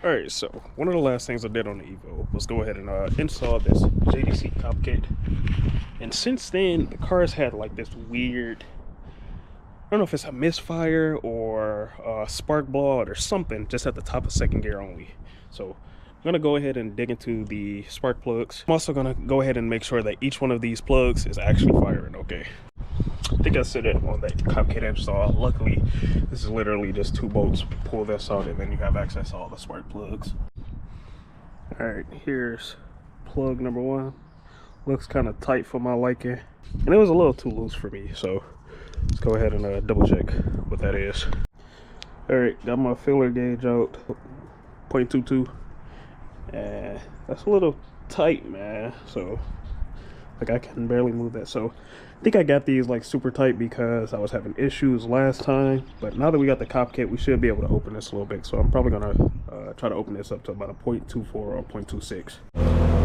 Alright, so one of the last things I did on the Evo was go ahead and install this JDC cop kit. And since then, the car's had like this weird, I don't know if it's a misfire or a spark blowout or something, just at the top of second gear only. So I'm gonna go ahead and dig into the spark plugs. I'm also gonna go ahead and make sure that each one of these plugs is actually firing okay. I think I set it on that cop kit install. Luckily, this is literally just 2 bolts. Pull this out and then you have access to all the spark plugs. Alright, here's plug number 1. Looks kind of tight for my liking. And it was a little too loose for me, so let's go ahead and double check what that is. Alright, got my filler gauge out, 0.22. And that's a little tight, man. So like I can barely move that. So I think I got these like super tight because I was having issues last time, but now that we got the cop kit, we should be able to open this a little bit. So I'm probably gonna try to open this up to about a 0.24 or 0.26.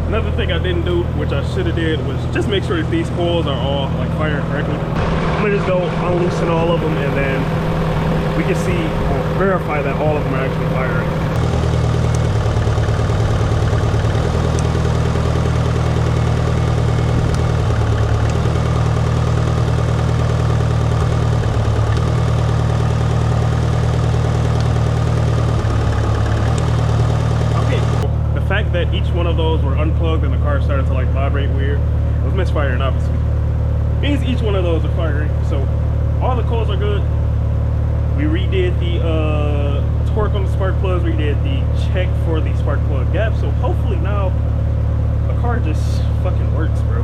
Another thing I didn't do, which I should have did, was just make sure that these coils are all like firing correctly. I'm gonna just go unloosen all of them and then we can see or verify that all of them are actually firing. That each one of those were unplugged and the car started to like vibrate weird. It was misfiring, obviously. Means each one of those are firing. So all the coils are good. We redid the torque on the spark plugs. We did the check for the spark plug gap. So hopefully now the car just fucking works, bro.